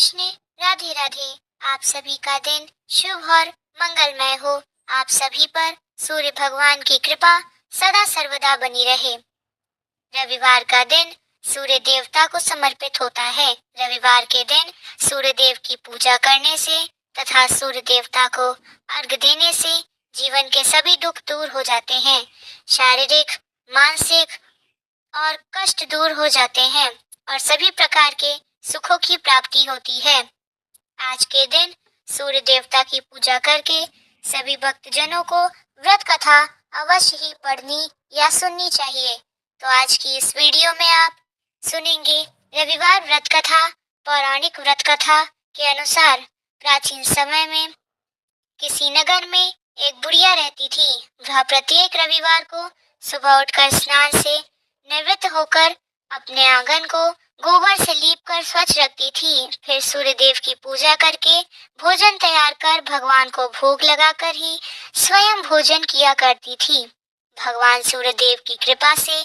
कृष्ण। राधे राधे। आप सभी का दिन शुभ और मंगलमय हो। आप सभी पर सूर्य भगवान की कृपा सदा सर्वदा बनी रहे। रविवार का दिन सूर्य देवता को समर्पित होता है। रविवार के दिन सूर्य देव की पूजा करने से तथा सूर्य देवता को अर्घ देने से जीवन के सभी दुख दूर हो जाते हैं। शारीरिक, मानसिक और कष्ट दूर हो जाते हैं और सभी प्रकार के सुखों की प्राप्ति होती है। आज के दिन सूर्य देवता की पूजा करके सभी भक्तजनों को व्रत कथा अवश्य ही पढ़नी या सुननी चाहिए। तो आज की इस वीडियो में आप सुनेंगे रविवार व्रत कथा। पौराणिक व्रत कथा के अनुसार प्राचीन समय में किसी नगर में एक बुढ़िया रहती थी। वह प्रत्येक रविवार को सुबह उठकर स्नान से निवृत्त होकर अपने आंगन को गोबर से लीपकर स्वच्छ रखती थी। फिर सूर्य देव की पूजा करके भोजन तैयार कर भगवान को भोग लगाकर ही स्वयं भोजन किया करती थी। भगवान सूर्य देव की कृपा से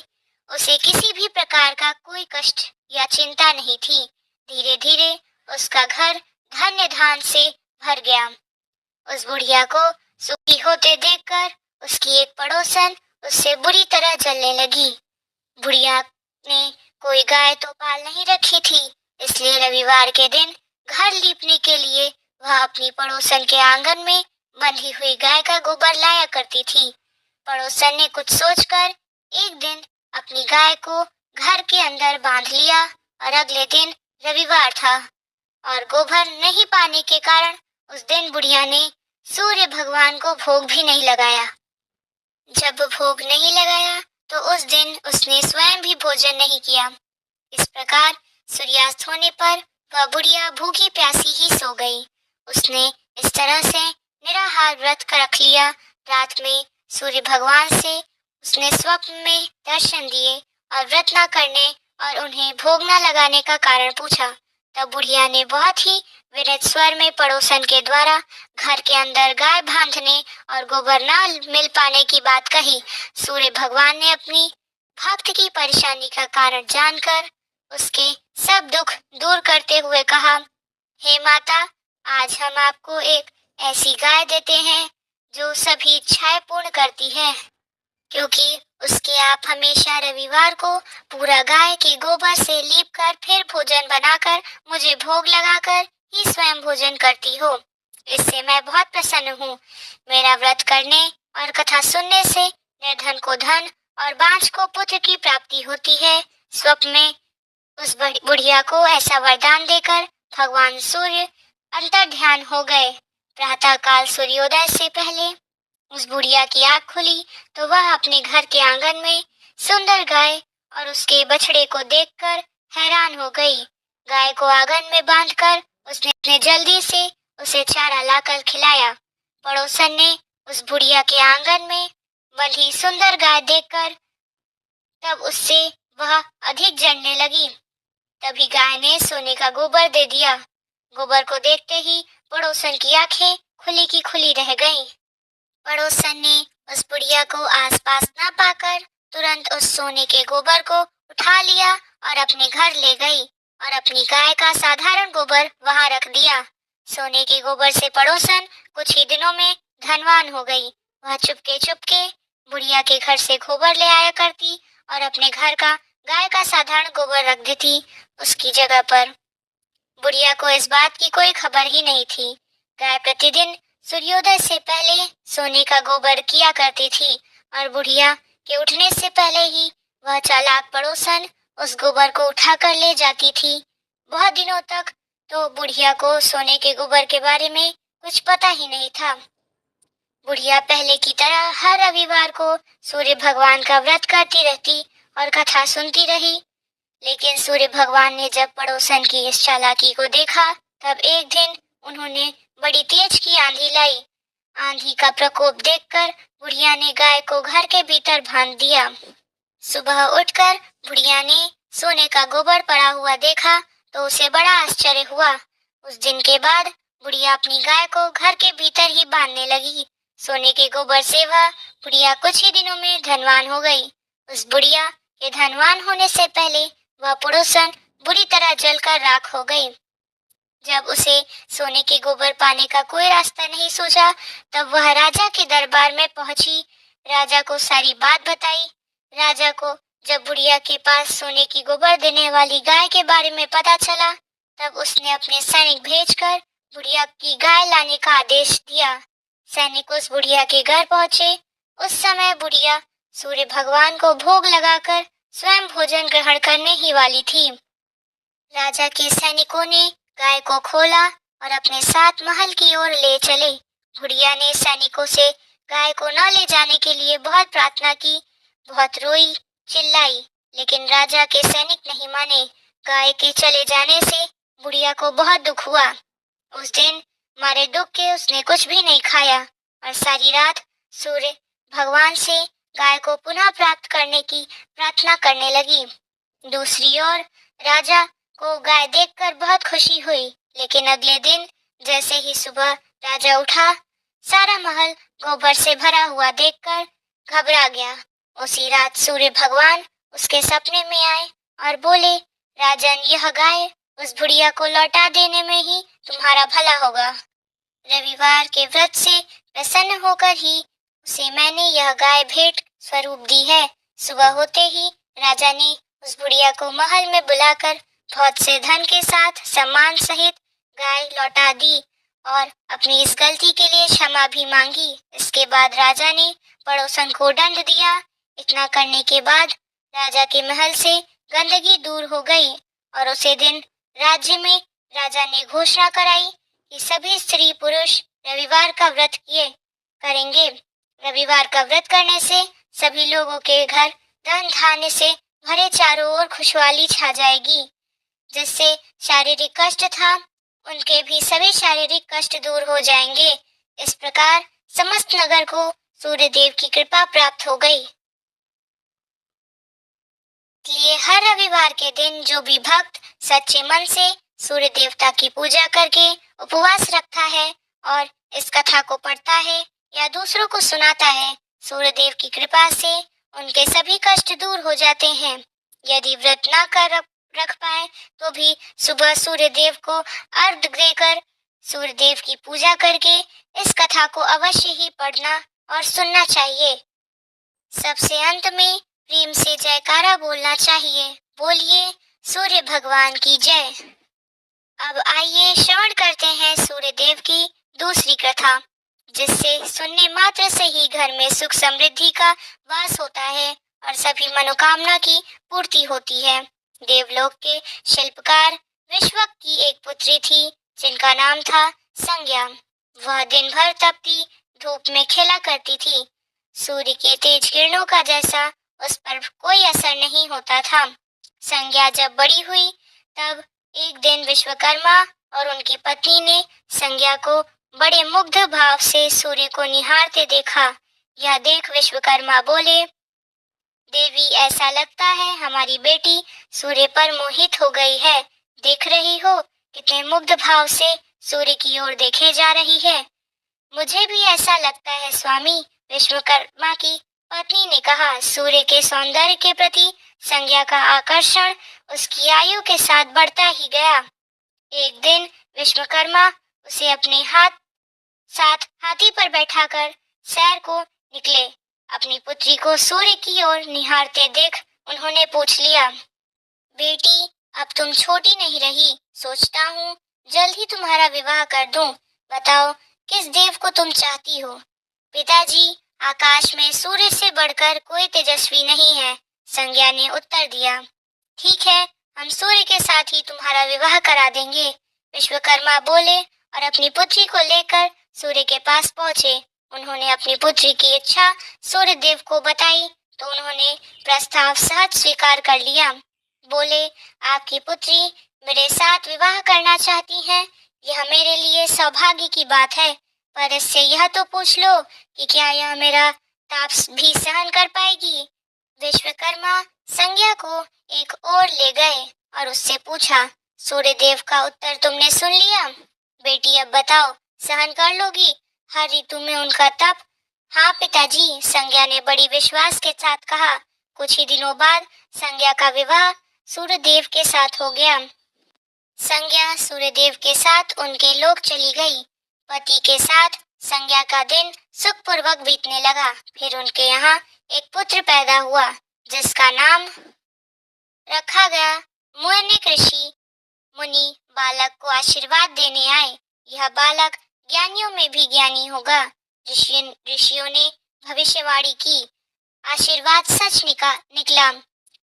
उसे किसी भी प्रकार का कोई कष्ट या चिंता नहीं थी। धीरे धीरे उसका घर धन्य धान से भर गया। उस बुढ़िया को सुखी होते देखकर उसकी एक पड़ोसन उससे बुरी तरह जलने लगी। बुढ़िया ने कोई गाय तो पाल नहीं रखी थी, इसलिए रविवार के दिन घर लीपने के लिए वह अपनी पड़ोसन के आंगन में बंधी हुई गाय का गोबर लाया करती थी। पड़ोसन ने कुछ सोचकर एक दिन अपनी गाय को घर के अंदर बांध लिया और अगले दिन रविवार था और गोबर नहीं पाने के कारण उस दिन बुढ़िया ने सूर्य भगवान को भोग भी नहीं लगाया। जब भोग नहीं लगाया तो उस दिन उसने स्वयं भी भोजन नहीं किया। इस प्रकार सूर्यास्त होने पर वह बुढ़िया भूखी प्यासी ही सो गई। उसने इस तरह से निराहार व्रत कर रख लिया। रात में सूर्य भगवान से उसने स्वप्न में दर्शन दिए और व्रत न करने और उन्हें भोग न लगाने का कारण पूछा। तब बुढ़िया ने बहुत ही विरत स्वर में पड़ोसन के द्वारा घर के अंदर गाय बांधने और गोबर न मिल पाने की बात कही। सूर्य भगवान ने अपनी भक्त की परेशानी का कारण जानकर उसके सब दुख दूर करते हुए कहा, हे माता, आज हम आपको एक ऐसी गाय देते हैं जो सभी इच्छाएं पूर्ण करती है, क्योंकि उसके आप हमेशा रविवार को पूरा गाय के गोबर से लीप कर फिर भोजन बनाकर मुझे भोग लगाकर ही स्वयं भोजन करती हो। इससे मैं बहुत प्रसन्न हूँ। मेरा व्रत करने और कथा सुनने से निर्धन को धन और बांझ को पुत्र की प्राप्ति होती है। स्वप्न में उस बुढ़िया को ऐसा वरदान देकर भगवान सूर्य अंतर ध्यान हो गए। प्रातः काल सूर्योदय से पहले उस बुढ़िया की आँख खुली तो वह अपने घर के आंगन में सुंदर गाय और उसके बछड़े को देखकर हैरान हो गई। गाय को आंगन में बांधकर उसने जल्दी से उसे चारा लाकर खिलाया। पड़ोसन ने उस बुढ़िया के आंगन में बंधी सुंदर गाय देखकर तब उससे वह अधिक जलने लगी। तभी गाय ने सोने का गोबर दे दिया। गोबर को देखते ही पड़ोसन की आंखें खुली की खुली रह गईं। पड़ोसन ने उस बुढ़िया को आसपास न पाकर तुरंत उस सोने के गोबर को उठा लिया और अपने घर ले गई और अपनी गाय का साधारण गोबर वहां रख दिया। सोने के गोबर से पड़ोसन कुछ ही दिनों में धनवान हो गई। वह चुपके चुपके बुढ़िया के घर से गोबर ले आया करती और अपने घर का गाय का साधारण गोबर रख देती उसकी जगह पर। बुढ़िया को इस बात की कोई खबर ही नहीं थी। गाय प्रतिदिन सूर्योदय से पहले सोने का गोबर किया करती थी और बुढ़िया के उठने से पहले ही वह चालाक पड़ोसन उस गोबर को उठाकर ले जाती थी। बहुत दिनों तक तो बुढ़िया को सोने के गोबर के बारे में कुछ पता ही नहीं था। बुढ़िया पहले की तरह हर रविवार को सूर्य भगवान का व्रत करती रहती और कथा सुनती रही। लेकिन सूर्य भगवान ने जब पड़ोसन की इस चालाकी को देखा तब एक दिन उन्होंने बड़ी तेज की आंधी लाई। आंधी का प्रकोप देखकर बुढ़िया ने गाय को घर के भीतर बांध दिया। सुबह उठकर बुढ़िया ने सोने का गोबर पड़ा हुआ देखा तो उसे बड़ा आश्चर्य हुआ। उस दिन के बाद बुढ़िया अपनी गाय को घर के भीतर ही बांधने लगी। सोने के गोबर से वह बुढ़िया कुछ ही दिनों में धनवान हो गई। उस बुढ़िया के धनवान होने से पहले वह पड़ोसन बुरी तरह जलकर राख हो गई। जब उसे सोने के गोबर पाने का कोई रास्ता नहीं सूझा, तब वह राजा के दरबार में पहुंची, राजा को सारी बात बताई। राजा को जब बुढ़िया के पास सोने की गोबर देने वाली गाय के बारे में पता चला, तब उसने अपने सैनिक भेजकर बुढ़िया की गाय लाने का आदेश दिया। सैनिक उस बुढ़िया के घर पहुंचे। उस समय बुढ़िया सूर्य भगवान को भोग लगाकर स्वयं भोजन ग्रहण करने ही वाली थी। राजा के सैनिकों ने गाय को खोला और अपने साथ महल की ओर ले चले। बुढ़िया ने सैनिकों से गाय को न ले जाने के लिए बहुत प्रार्थना की, बहुत रोई, चिल्लाई, लेकिन राजा के सैनिक नहीं माने। गाय के चले जाने से बुढ़िया को बहुत दुख हुआ। उस दिन मारे दुख के उसने कुछ भी नहीं खाया और सारी रात सूर्य भगवान से गाय को पुनः प्राप्त करने की प्रार्थना करने लगी। दूसरी ओर राजा को गाय देखकर बहुत खुशी हुई, लेकिन अगले दिन जैसे ही सुबह राजा उठा, सारा महल गोबर से भरा हुआ देखकर घबरा गया। उसी रात सूर्य भगवान उसके सपने में आए और बोले, राजन, यह गाय उस बुढ़िया को लौटा देने में ही तुम्हारा भला होगा। रविवार के व्रत से प्रसन्न होकर ही उसे मैंने यह गाय भेंट स्वरूप दी है। सुबह होते ही राजा ने उस बुढ़िया को महल में बुलाकर बहुत से धन के साथ सम्मान सहित गाय लौटा दी और अपनी इस गलती के लिए क्षमा भी मांगी। इसके बाद राजा ने पड़ोसन को दंड दिया। इतना करने के बाद राजा के महल से गंदगी दूर हो गई और उसी दिन राज्य में राजा ने घोषणा कराई कि सभी स्त्री पुरुष रविवार का व्रत किए करेंगे। रविवार का व्रत करने से सभी लोगों के घर धन धान्य से भरे चारों ओर खुशहाली छा जाएगी। जिससे शारीरिक कष्ट था, उनके भी सभी शारीरिक कष्ट दूर हो जाएंगे। इस प्रकार समस्त नगर को सूर्य देव की कृपा प्राप्त हो गई। इसलिए हर रविवार के दिन जो भी भक्त सच्चे मन से सूर्य देवता की पूजा करके उपवास रखता है और इस कथा को पढ़ता है या दूसरों को सुनाता है, सूर्य देव की कृपा से उनके सभी कष्ट दूर हो जाते हैं। यदि व्रत ना कर रख पाए तो भी सुबह सूर्य देव को अर्घ्य देकर सूर्य देव की पूजा करके इस कथा को अवश्य ही पढ़ना और सुनना चाहिए। सबसे अंत में प्रेम से जयकारा बोलना चाहिए। बोलिए सूर्य भगवान की जय। अब आइए श्रवण करते हैं सूर्य देव की दूसरी कथा, जिससे सुनने मात्र से ही घर में सुख समृद्धि का वास होता है और सभी मनोकामना की पूर्ति होती है। देवलोक के शिल्पकार विश्वक की एक पुत्री थी जिनका नाम था संज्ञा। वह दिन भर तपती धूप में खेला करती थी। सूर्य के तेज किरणों का जैसा उस पर कोई असर नहीं होता था। संज्ञा जब बड़ी हुई तब एक दिन विश्वकर्मा और उनकी पत्नी ने संज्ञा को बड़े मुग्ध भाव से सूर्य को निहारते देखा। यह देख विश्वकर्मा बोले, देवी, ऐसा लगता है हमारी बेटी सूर्य पर मोहित हो गई है। देख रही हो कितने मुग्ध भाव से सूर्य की ओर देखे जा रही है। मुझे भी ऐसा लगता है स्वामी, विश्वकर्मा की पत्नी ने कहा। सूर्य के सौंदर्य के प्रति संज्ञा का आकर्षण उसकी आयु के साथ बढ़ता ही गया। एक दिन विश्वकर्मा उसे अपने साथ हाथी पर बैठाकर सैर को निकले। अपनी पुत्री को सूर्य की ओर निहारते देख उन्होंने पूछ लिया, बेटी, अब तुम छोटी नहीं रही, सोचता हूँ जल्द ही तुम्हारा विवाह कर दूं। बताओ किस देव को तुम चाहती हो? पिताजी, आकाश में सूर्य से बढ़कर कोई तेजस्वी नहीं है, संज्ञा ने उत्तर दिया। ठीक है, हम सूर्य के साथ ही तुम्हारा विवाह करा देंगे, विश्वकर्मा बोले और अपनी पुत्री को लेकर सूर्य के पास पहुंचे। उन्होंने अपनी पुत्री की इच्छा सूर्य देव को बताई तो उन्होंने प्रस्ताव सहज स्वीकार कर लिया। बोले, आपकी पुत्री मेरे साथ विवाह करना चाहती है, यह मेरे लिए सौभाग्य की बात है, पर इससे यह तो पूछ लो कि क्या यह मेरा ताप भी सहन कर पाएगी। विश्वकर्मा संज्ञा को एक ओर ले गए और उससे पूछा, सूर्य देव का उत्तर तुमने सुन लिया? बेटी, अब बताओ, सहन कर लोगी हर ऋतु में उनका तप? हाँ पिताजी, संज्ञा ने बड़ी विश्वास के साथ कहा। कुछ ही दिनों बाद संज्ञा का विवाह सूर्य देव के साथ हो गया। संज्ञा सूर्यदेव के साथ उनके लोक चली गई। पति के साथ संज्ञा का दिन सुखपूर्वक बीतने लगा। फिर उनके यहाँ एक पुत्र पैदा हुआ जिसका नाम रखा गया मुनिक ऋषि। मुनि बालक को आशीर्वाद देने आए। यह बालक ज्ञानियों में भी ज्ञानी होगा। ऋषियों ने भविष्यवाणी की। आशीर्वाद सच निकला।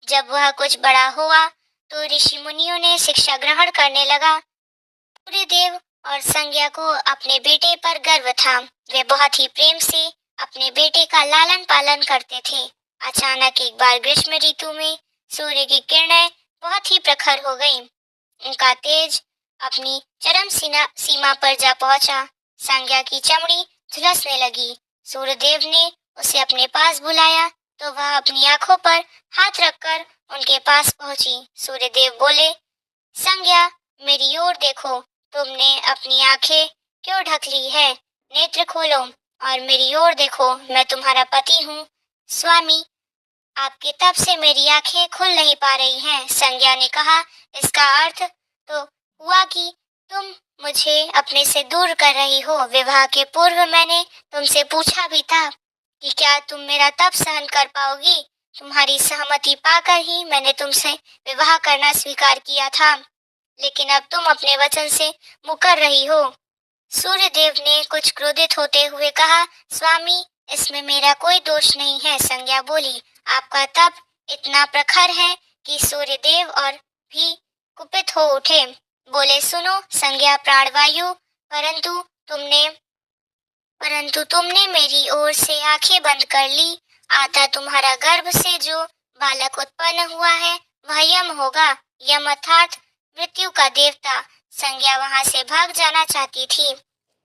जब वह कुछ बड़ा हुआ तो ऋषि मुनियों ने शिक्षा ग्रहण करने लगा। सूर्यदेव और संज्ञा को अपने बेटे पर गर्व था। वे बहुत ही प्रेम से अपने बेटे का लालन पालन करते थे। अचानक एक बार ग्रीष्म ऋतु में सूर्य की किरणें बहुत ही प्रखर हो गईं। उनका तेज अपनी चरम सीमा पर जा पहुंचा। संज्ञा की चमड़ी झुलसने लगी। सूर्यदेव ने उसे अपने पास बुलाया तो वह अपनी आंखों पर हाथ रखकर उनके पास पहुंची। सूर्यदेव बोले, संज्ञा, मेरी ओर देखो। तुमने अपनी आंखें क्यों ढक ली है? नेत्र खोलो और मेरी ओर देखो। मैं तुम्हारा पति हूँ। स्वामी, आपके तप से मेरी आंखें खुल नहीं पा रही हैं। संज्ञा ने कहा, इसका अर्थ तो हुआ कि तुम मुझे अपने से दूर कर रही हो। विवाह के पूर्व मैंने तुमसे पूछा भी था कि क्या तुम मेरा तप सहन कर पाओगी। तुम्हारी सहमति पाकर ही मैंने तुमसे विवाह करना स्वीकार किया था, लेकिन अब तुम अपने वचन से मुकर रही हो। सूर्यदेव ने कुछ क्रोधित होते हुए कहा, स्वामी, इसमें मेरा कोई दोष नहीं है। संज्ञा बोली, आपका तप इतना प्रखर है कि सूर्यदेव और भी कुपित हो उठे। बोले, सुनो संज्ञा प्राणवायु, परंतु तुमने मेरी ओर से आंखें बंद कर ली। आता तुम्हारा गर्भ से जो बालक उत्पन्न हुआ है वह यम होगा। यम अर्थात मृत्यु का देवता। संज्ञा वहां से भाग जाना चाहती थी,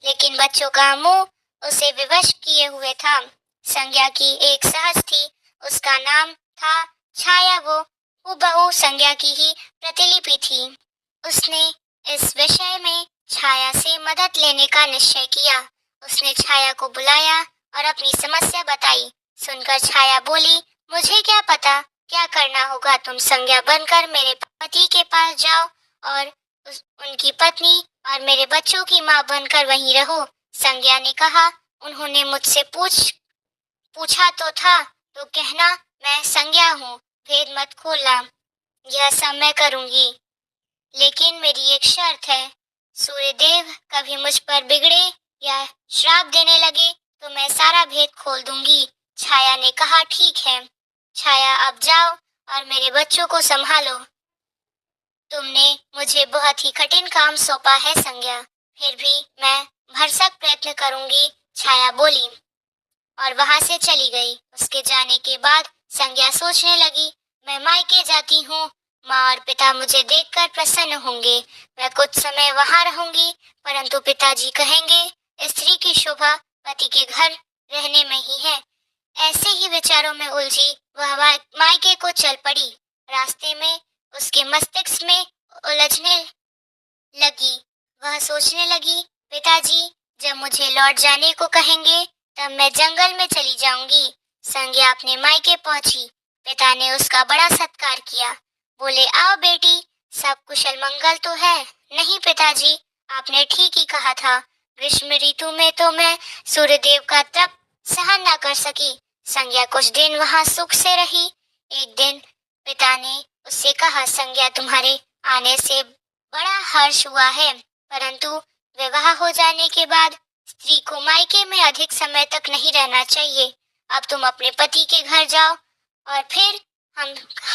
लेकिन बच्चों का मुंह उसे विवश किए हुए था। संज्ञा की एक सहज थी, उसका नाम था छाया। वो हूबहू संज्ञा की ही प्रतिलिपि थी। उसने इस विषय में छाया से मदद लेने का निश्चय किया। उसने छाया को बुलाया और अपनी समस्या बताई। सुनकर छाया बोली, मुझे क्या पता क्या करना होगा। तुम संज्ञा बनकर मेरे पति के पास जाओ और उनकी पत्नी और मेरे बच्चों की माँ बनकर वहीं रहो। संज्ञा ने कहा, उन्होंने मुझसे पूछा तो था, तो कहना मैं संज्ञा हूँ। भेद मत खोलना। यह सब मैं करूंगी, लेकिन मेरी एक शर्त है। सूर्यदेव कभी मुझ पर बिगड़े या श्राप देने लगे तो मैं सारा भेद खोल दूंगी। छाया ने कहा, ठीक है। छाया, अब जाओ और मेरे बच्चों को संभालो। तुमने मुझे बहुत ही कठिन काम सौंपा है संज्ञा, फिर भी मैं भरसक प्रयत्न करूंगी। छाया बोली और वहां से चली गई। उसके जाने के बाद संज्ञा सोचने लगी, मैं मायके जाती हूँ। माँ और पिता मुझे देखकर प्रसन्न होंगे। मैं कुछ समय वहां रहूंगी, परंतु पिताजी कहेंगे स्त्री की शोभा पति के घर रहने में ही है। ऐसे ही विचारों में उलझी वह मायके को चल पड़ी। रास्ते में उसके मस्तिष्क में उलझने लगी। वह सोचने लगी, पिताजी जब मुझे लौट जाने को कहेंगे तब मैं जंगल में चली जाऊंगी। संज्ञा अपने मायके पहुंची। पिता ने उसका बड़ा सत्कार किया। बोले, आओ बेटी, सब कुशल मंगल तो है? नहीं पिताजी, आपने ठीक ही कहा था। ग्रीष्म ऋतु में तो मैं सूर्यदेव का तप सहन न कर सकी। संज्ञा कुछ दिन वहां सुख से रही। एक दिन पिता ने उससे कहा, संज्ञा, तुम्हारे आने से बड़ा हर्ष हुआ है, परंतु विवाह हो जाने के बाद स्त्री को मायके में अधिक समय तक नहीं रहना चाहिए। अब तुम अपने पति के घर जाओ और फिर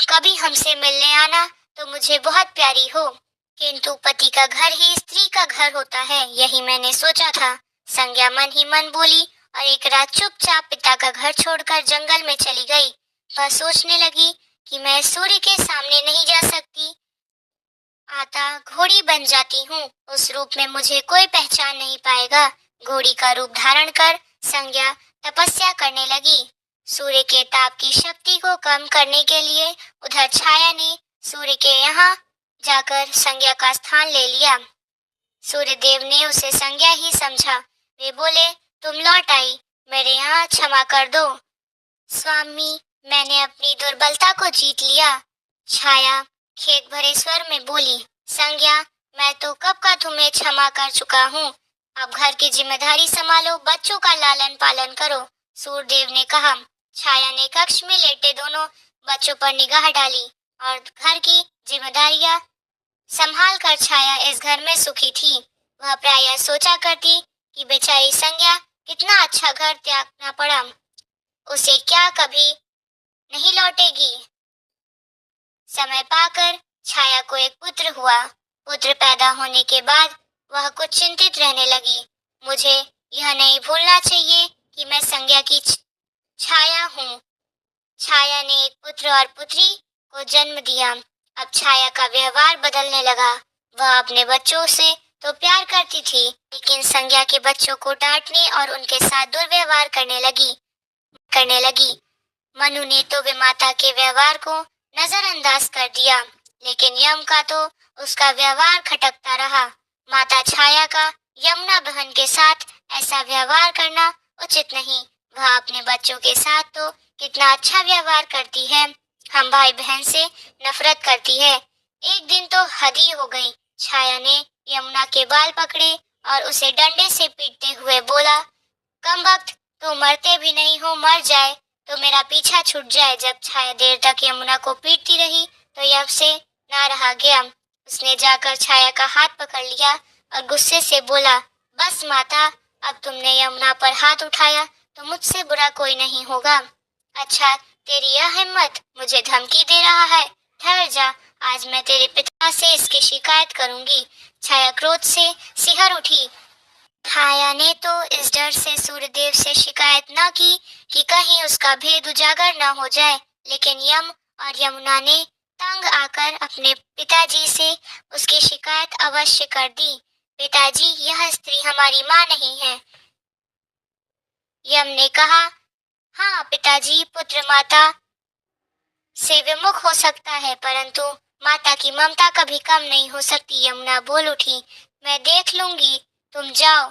कभी हमसे मिलने आना तो मुझे बहुत प्यारी हो। किंतु पति का घर ही स्त्री का घर होता है, यही मैंने सोचा था। संज्ञा मन ही मन बोली और एक रात चुपचाप पिता का घर छोड़कर जंगल में चली गई। वह सोचने लगी कि मैं सूर्य के सामने नहीं जा सकती। आता घोड़ी बन जाती हूँ, उस रूप में मुझे कोई पहचान नहीं पाएगा। घोड़ी का रूप धारण कर संज्ञा तपस्या करने लगी। सूर्य के ताप की शक्ति को कम करने के लिए उधर छाया ने सूर्य के यहाँ जाकर संज्ञा का स्थान ले लिया। सूर्यदेव ने उसे संज्ञा ही समझा। वे बोले, तुम लौट आई, मेरे यहाँ क्षमा कर दो। स्वामी, मैंने अपनी दुर्बलता को जीत लिया। छाया खेत भरे स्वर में बोली, संज्ञा, मैं तो कब का तुम्हें क्षमा कर चुका हूँ। अब घर की जिम्मेदारी संभालो, बच्चों का लालन पालन करो, सूर्यदेव ने कहा। छाया ने कक्ष में लेटे दोनों बच्चों पर निगाह डाली और घर की जिम्मेदारियां संभाल कर छाया इस घर में सुखी थी। वह प्रायः सोचा करती कि बेचारी संज्ञा कितना अच्छा घर त्यागना पड़ा, उसे क्या कभी नहीं लौटेगी। समय पाकर छाया को एक पुत्र हुआ। पुत्र पैदा होने के बाद वह कुछ चिंतित रहने लगी। मुझे यह नहीं भूलना चाहिए कि मैं संज्ञा की छाया हूँ। छाया ने एक पुत्र और पुत्री को जन्म दिया। अब छाया का व्यवहार बदलने लगा। वह अपने बच्चों से तो प्यार करती थी, लेकिन संज्ञा के बच्चों को डांटने और उनके साथ दुर्व्यवहार करने लगी। मनु ने तो वे माता के व्यवहार को नजरअंदाज कर दिया, लेकिन यम का तो उसका व्यवहार खटकता रहा। माता छाया का यमुना बहन के साथ ऐसा व्यवहार करना उचित नहीं। वह अपने बच्चों के साथ तो कितना अच्छा व्यवहार करती है, हम भाई बहन से नफरत करती है। एक दिन तो हद ही हो गई। छाया ने यमुना के बाल पकड़े और उसे डंडे से पीटते हुए बोला, कमबख्त, तो मरते भी नहीं हो, मर जाए तो मेरा पीछा छूट जाए। जब छाया देर तक यमुना को पीटती रही तो यम से ना रहा गया। उसने जाकर छाया का हाथ पकड़ लिया और गुस्से से बोला, बस माता, अब तुमने यमुना पर हाथ उठाया तो मुझसे बुरा कोई नहीं होगा। अच्छा, तेरी यह हिम्मत, मुझे धमकी दे रहा है? ठहर जा, आज मैं तेरे पिता से इसकी शिकायत करूंगी। छाया क्रोध से सिहर उठी। छाया ने तो इस डर से सूर्यदेव से शिकायत न की कि कहीं उसका भेद उजागर न हो जाए, लेकिन यम और यमुना ने तंग आकर अपने पिताजी से उसकी शिकायत अवश्य कर दी। पिताजी, यह स्त्री हमारी माँ नहीं है। यम ने कहा, हाँ पिताजी, पुत्र माता से विमुख हो सकता है, परंतु माता की ममता कभी कम नहीं हो सकती। यमुना बोल उठी, मैं देख लूंगी, तुम जाओ,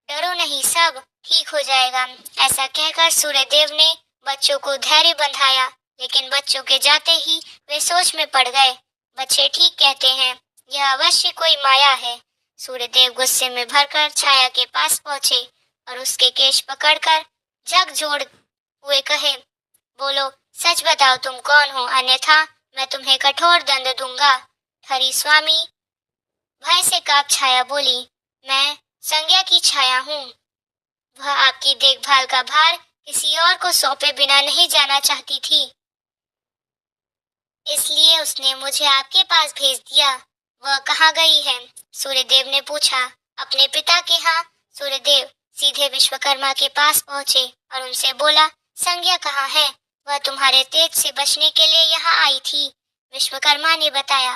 डरो नहीं, सब ठीक हो जाएगा। ऐसा कहकर सूर्यदेव ने बच्चों को धैर्य बंधाया, लेकिन बच्चों के जाते ही वे सोच में पड़ गए। बच्चे ठीक कहते हैं, यह अवश्य कोई माया है। सूर्यदेव गुस्से में भरकर छाया के पास पहुंचे और उसके केश पकड़कर झकझोर हुए कहे, बोलो, सच बताओ तुम कौन हो, अन्यथा मैं तुम्हें कठोर दंड दूंगा। हरि स्वामी, भय से कांप छाया बोली, मैं संज्ञा की छाया हूँ। वह आपकी देखभाल का भार किसी और को सौंपे बिना नहीं जाना चाहती थी, इसलिए उसने मुझे आपके पास भेज दिया। वह कहाँ गई है? सूर्यदेव ने पूछा। अपने पिता के यहाँ। सूर्यदेव सीधे विश्वकर्मा के पास पहुंचे और उनसे बोला, संज्ञा कहाँ है? वह तुम्हारे तेज से बचने के लिए यहाँ आई थी, विश्वकर्मा ने बताया।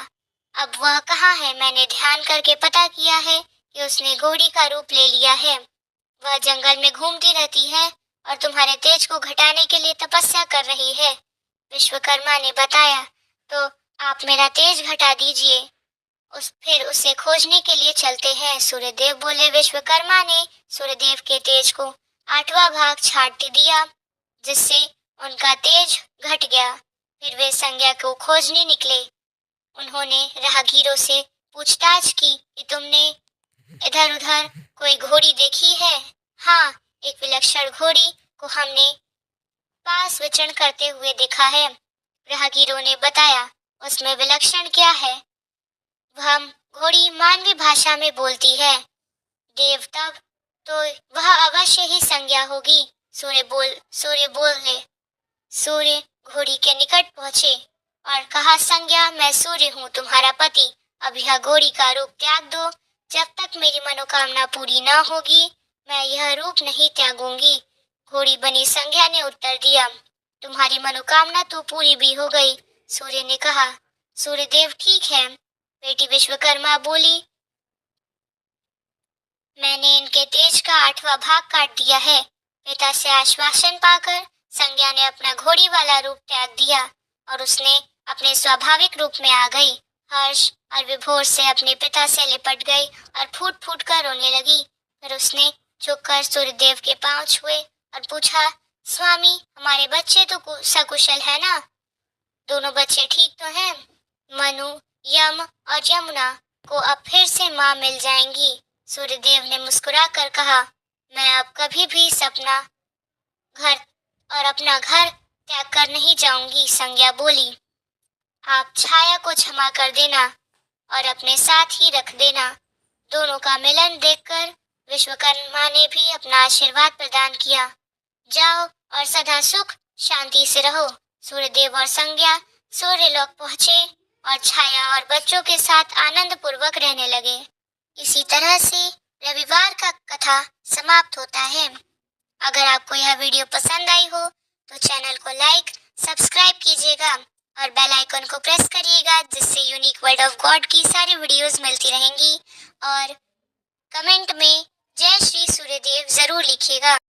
अब वह कहाँ है? मैंने ध्यान करके पता किया है कि उसने घोड़ी का रूप ले लिया है। वह जंगल में घूमती रहती है और तुम्हारे तेज को घटाने के लिए तपस्या कर रही है, विश्वकर्मा ने बताया। तो आप मेरा तेज घटा दीजिए, फिर उसे खोजने के लिए चलते हैं, सूर्यदेव बोले। विश्वकर्मा ने सूर्यदेव के तेज को 8वां भाग छाट दिया, जिससे उनका तेज घट गया। फिर वे संज्ञा को खोजने निकले। उन्होंने राहगीरों से पूछताछ की कि तुमने इधर उधर कोई घोड़ी देखी है? हाँ, एक विलक्षण घोड़ी को हमने पास विचरण करते हुए देखा है, राहगीरों ने बताया। उसमें विलक्षण क्या है? वह घोड़ी मानवी भाषा में बोलती है। देवता, तो वह अवश्य ही संज्ञा होगी, सूर्य बोले। सूर्य घोड़ी के निकट पहुंचे और कहा, संज्ञा, मैं सूर्य हूँ, तुम्हारा पति। अब यह घोड़ी का रूप त्याग दो। जब तक मेरी मनोकामना पूरी न होगी, मैं यह रूप नहीं त्यागूंगी। घोड़ी बनी संज्ञा ने उत्तर दिया, तुम्हारी मनोकामना तो पूरी भी हो गई, सूर्य ने कहा। सूर्यदेव, ठीक है। बेटी विश्वकर्मा बोली, मैंने इनके तेज का 8वां भाग काट दिया है। पिता से आश्वासन पाकर संज्ञा ने अपना घोड़ी वाला रूप त्याग दिया और उसने अपने स्वाभाविक रूप में आ गई। हर्ष और विभोर से अपने पिता से लिपट गई और फूट फूट कर रोने लगी। फिर उसने झुककर सूर्यदेव के पांव छुए और पूछा, स्वामी, हमारे बच्चे तो सकुशल है ना? दोनों बच्चे ठीक तो हैं? मनु, यम और यमुना को अब फिर से माँ मिल जाएंगी। सूर्यदेव ने मुस्कुराकर कहा, मैं अब कभी भी सपना घर और अपना घर त्याग कर नहीं जाऊंगी। संज्ञा बोली, आप छाया को क्षमा कर देना और अपने साथ ही रख देना। दोनों का मिलन देखकर विश्वकर्मा ने भी अपना आशीर्वाद प्रदान किया। जाओ और सदा सुख शांति से रहो। सूर्यदेव और संज्ञा सूर्यलोक पहुंचे और छाया और बच्चों के साथ आनंद पूर्वक रहने लगे। इसी तरह से रविवार का कथा समाप्त होता है। अगर आपको यह वीडियो पसंद आई हो तो चैनल को लाइक, सब्सक्राइब कीजिएगा और बेल आइकन को प्रेस करिएगा, जिससे यूनिक वर्ड ऑफ गॉड की सारी वीडियोस मिलती रहेंगी। और कमेंट में जय श्री सूर्यदेव जरूर लिखिएगा।